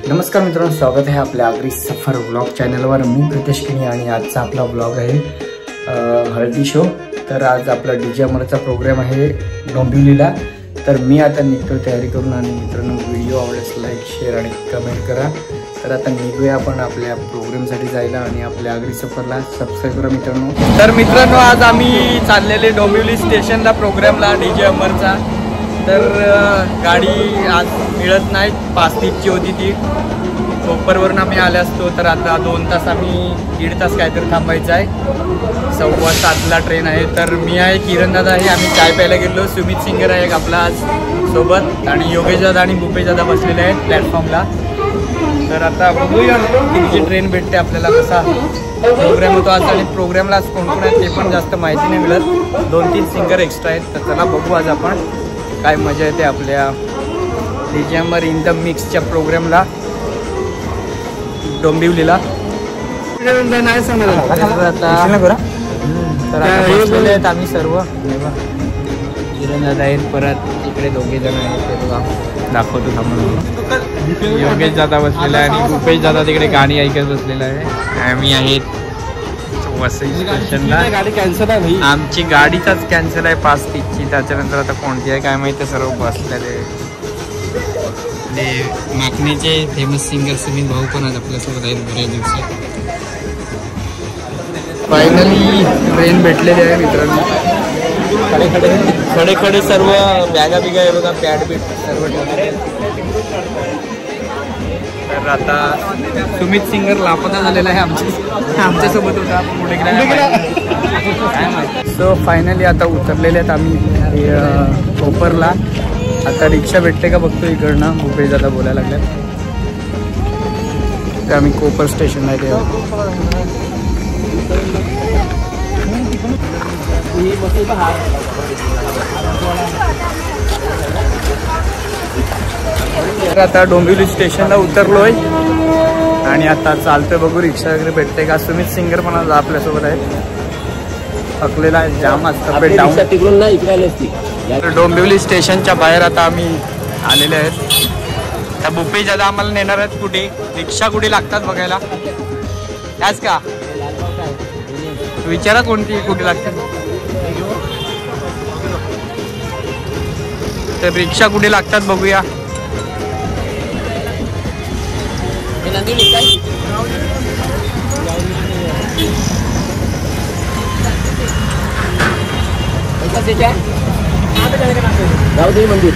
नमस्कार मित्रांनो, स्वागत आहे आपल्या आगरी सफर व्लॉग चॅनलवर। मी प्रितेश किनी आणि आजचा आपला व्लॉग आहे हळदी शो। तर आज आपला डीजे अमरचा प्रोग्राम आहे डोंबिवलीला। तर मी आता निघतो तयारी करून। आणि मित्रांनो, व्हिडिओ आवडल्यास लाईक शेअर आणि कमेंट करा। तर आता निघूया आपण आपल्या प्रोग्रामसाठी जायला आणि आपल्या आगरी सफरला सबस्क्राईब करा मित्रांनो। तर मित्रांनो, आज आम्ही चाललेले डोंबिवली स्टेशनला प्रोग्रामला डीजे अमरचा। तर गाडी आज मिळत नाही, 5:30ची होती ती। कोपरवरून आम्ही आले असतो तर आता 2 तास आम्ही 1.5 तास काहीतरी थांबायचं आहे। 7:15ला ट्रेन आहे। तर मी आहे, किरण दादा आहे, आम्ही चाय प्यायला गेलो। सुमित सिंगर आहे एक आपला आज सोबत, आणि योगेश दादा आणि भूपेश दादा बसलेले आहेत प्लॅटफॉर्मला। तर आता बघूया किती ट्रेन भेटते आपल्याला, कसा प्रोग्राम होतो आज। आणि प्रोग्रामला आज कोण कोण आहे ते पण जास्त माहिती नाही मिळत, 2-3 सिंगर एक्स्ट्रा आहेत। तर चला बघू आज आपण काय मजा येते आपल्या डीजे अमर इन द मिक्सच्या प्रोग्रामला डोंबिवलीला। नाही सांगणार आहेत आम्ही सर्व। किरण दादा आहेत, परत इकडे 2 जण आहेत, ते बघा दाखवतो थांबून। योगेश दादा बसलेला आहे आणि भूपेश दादा तिकडे गाणी ऐकत बसलेला आहे। आम्ही आहेत वसई स्टेशनला। गाडी कॅन्सल आहे, आमची गाडीचाच कॅन्सल आहे 5:30ची। त्याच्यानंतर आता कोणती आहे काय माहिती, सर्व बसलेले। माकणीचे फेमस सिंगर सुमित भाऊ पण आज आपल्यासोबत आहेत बऱ्याच दिवसात। फायनली ट्रेन भेटलेली आहे मित्रांनो। खडे खडे सर्व बॅगा बिगा आहे बघा, पॅड बीट सर्व ठेवले। तर आता सुमित सिंगर लापता झालेला आहे आमच्यासोबत होता, पुढे काय माहिती। सो फायनली आता उतरलेले आहेत आम्ही कोपरला। आता रिक्षा भेटते का बघतो इकडनं, भूपेश दादा बोलायला लागल्यात। तर आम्ही कोपर स्टेशनला आहे। तर आता डोंबिवली स्टेशनला उतरलोय आणि आता चालतोय, बघू रिक्षा वगैरे भेटते का। सुमित सिंगर पण आज आपल्यासोबत आहे, थकलेला आहे, जाम असतं तिकडून नाही इकडे। डोंबिवली स्टेशनच्या बाहेर आता आम्ही आलेले आहेत। त्या भूपेश दादा आम्हाला नेणार आहेत कुठे, रिक्षा कुठे लागतात बघायला, त्याच का विचारा कोणती कुठे लागते। तर रिक्षा कुठे लागतात बघूया। गावदेवी मंदिर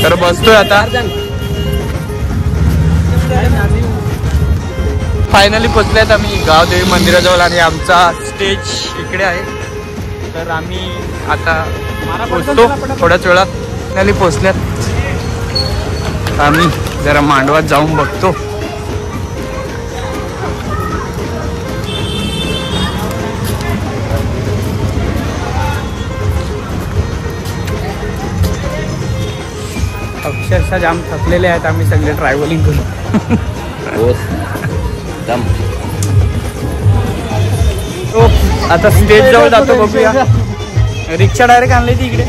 तर बसतोय आता। फायनली पोचलेत आम्ही गावदेवी मंदिराजवळ आणि आमचा स्टेज इकडे आहे। तर आम्ही आता पोचतो थोड्याच वेळात। फायनली पोचल्यात आम्ही, जरा मांडवात जाऊन बघतो। अक्षरशः जाम थकलेले आहेत आम्ही सगळे ट्रॅव्हलिंग करून। आता स्टेज जवळ जातो, बघूया। रिक्षा डायरेक्ट आणली ती इकडे।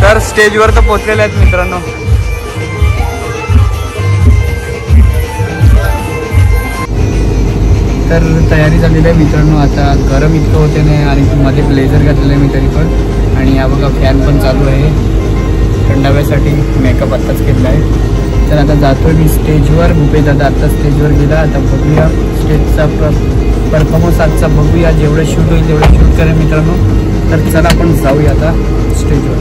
तर स्टेजवर तर पोचलेले आहेत मित्रांनो। तर तयारी झालेली आहे मित्रांनो। आता गरम इतकं होते नाही आणि मध्ये ब्लेझर घातलेलं आहे मी तरी पण। आणि हा बघा फॅन पण चालू आहे थंडाव्यासाठी, मेकअप आत्ताच केलेला आहे। तर आता जातोय मी स्टेजवर। भूपेश दादा आत्ता स्टेजवर गेला। आता बघूया स्टेजचा परफॉर्मन्स आजचा, बघूया जेवढं शूट होईल तेवढं शूट करेल मित्रांनो। तर चला आपण जाऊया आता स्टेजवर।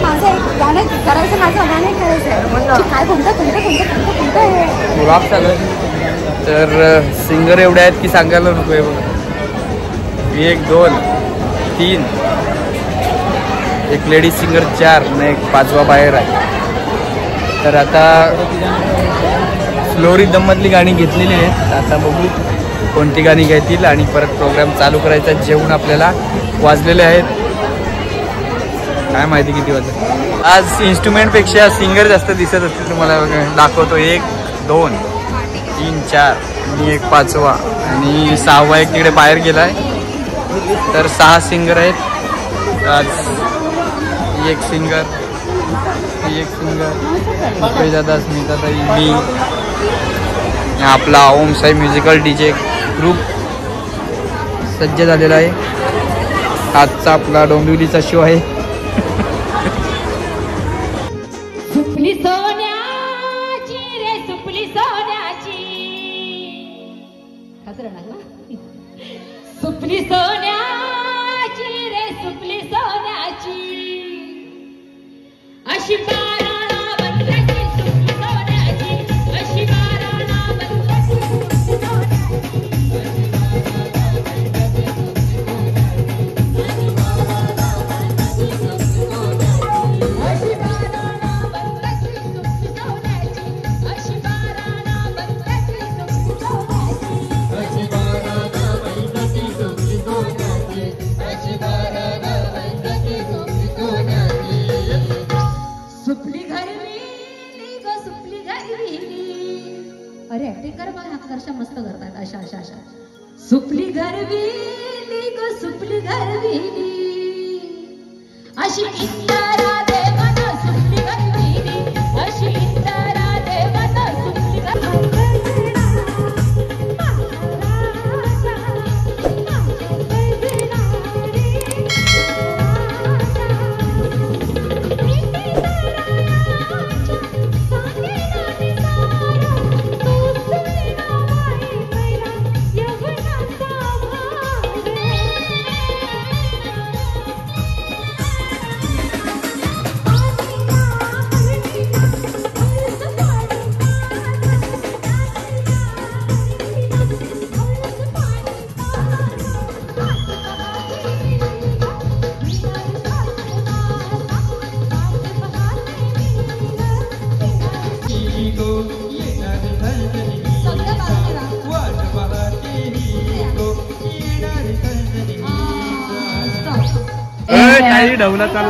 माझं एक गाणं करायचं, माझं गाणं करायचं आहे. काय कोणतं आहे रॉक चालू आहे. तर सिंगर एवढे आहेत की सांगायला नको आहे बघा. 1 2 3 एक लेडीज सिंगर 4 आणि एक 5वा बाहेर आहे. तर आता स्लो रिदममधली गाणी घेतलेली आहेत. आता बघू कोणती गाणी घेतील आणि परत प्रोग्राम चालू करायचा. जेवण आपल्याला वाजलेले आहेत, काय माहिती किती वाजले. आज इन्स्ट्रुमेंटपेक्षा सिंगर जास्त दिसत असतील तुम्हाला. दाखवतो 1 2 3 4 आणि एक 5वा आणि 6वा एक तिकडे बाहेर गेला आहे. तर 6 सिंगर आहेत आज. एक सिंगर दादा, स्मिताताई, मी, आपला ओम साई म्युझिकल DJ ग्रुप सज्ज झालेला आहे. आजचा आपला डोंबिवलीचा शो आहे. सुपली सोन्याची रे सुपली सोन्याची, सुपली सोन्याची रे सुपली सोन्याची, अशी बाराणा बंधाची सुपली सोन्याची, अशी बाराणा बंधाची सुपली सोन्याची. अरे ऍक्टिंग कर बघ, अक्षरशः मस्त करतात. अशा अशा अशा सुपली घरविली ग सुपली घरविली, अशी इंदिरा देवन सुपली घरविली, अशी इंदिरा देवन सुपली घरविली.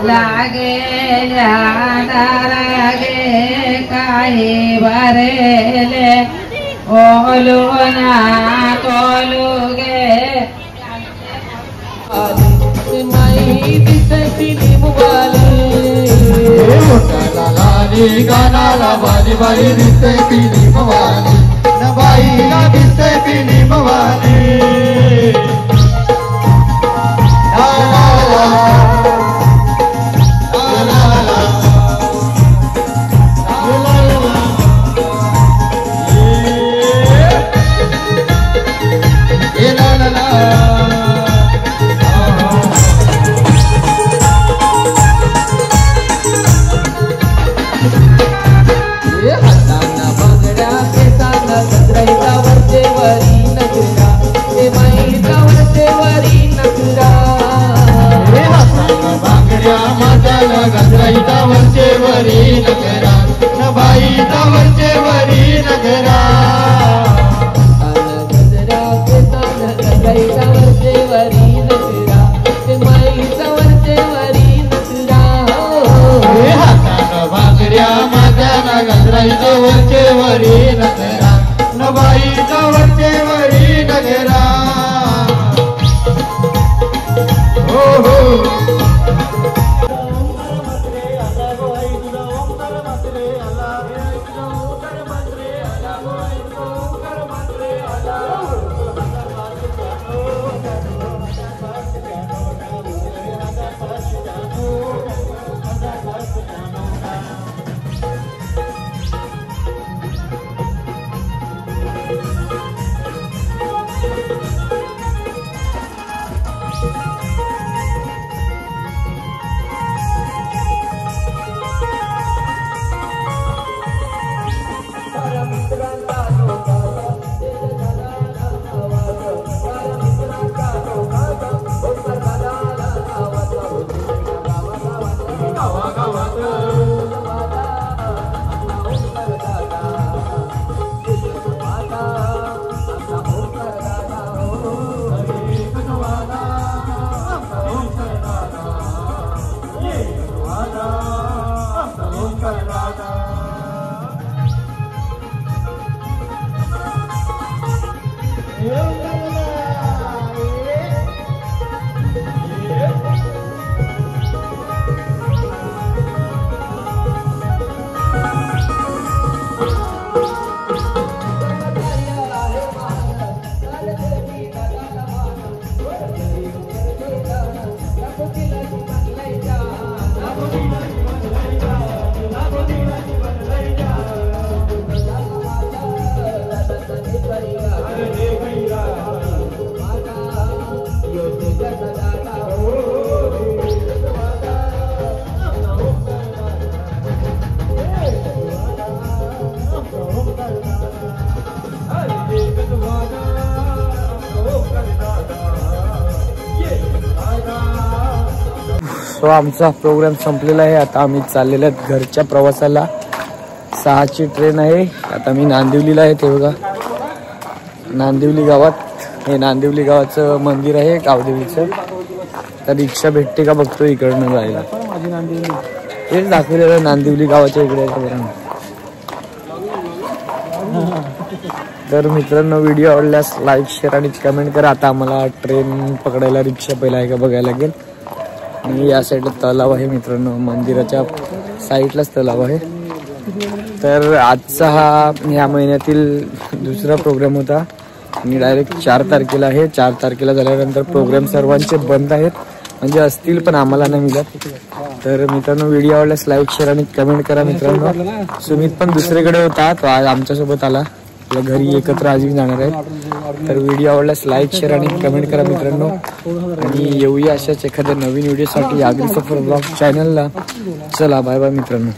लागे लागे काही भरेले ओलू ना तोलू गे माई दिसती मुवाली गानाला बारी बारी दिसते पिली मवाली न बाईला दिसते पिली मवाली. सो आमचा प्रोग्राम संपलेला आहे. आता आम्ही चाललेलो आहेत घरच्या प्रवासाला. 6ची ट्रेन आहे. आता मी नांदिवलीला आहे. ते बघा नांदिवली गावात, हे नांदिवली गावाचं मंदिर आहे गावदेवीचं. तर रिक्षा भेटते का बघतो इकडनं जायला. तेच दाखवलेलं नांदिवली गावाच्या इकडे. तर मित्रांनो व्हिडिओ आवडल्यास लाईक शेअर आणि कमेंट करा. आता आम्हाला ट्रेन पकडायला रिक्षा पहिला आहे का बघायला लागेल. आणि या साईडला तलाव आहे मित्रांनो, मंदिराच्या साईडलाच तलाव आहे. तर आजचा हा या महिन्यातील दुसरा प्रोग्राम होता. मी डायरेक्ट 4 तारखेला आहे. 4 तारखेला झाल्यानंतर प्रोग्राम सर्वांचे बंद आहेत, म्हणजे असतील पण आम्हाला नाही मिळत. तर मित्रांनो व्हिडिओ आवडल्यास लाईक शेअर आणि कमेंट करा. मित्रांनो सुमित पण दुसरीकडे होता, तो आज आमच्यासोबत आला. आपल्या घरी एकत्र आजी जाणार आहे. तर व्हिडिओ आवडल्यास लाईक शेअर आणि कमेंट करा मित्रांनो. आणि येऊया अशाच एखाद्या नवीन व्हिडिओसाठी आगरी सफर ब्लॉग चॅनलला. चला बाय बाय मित्रांनो.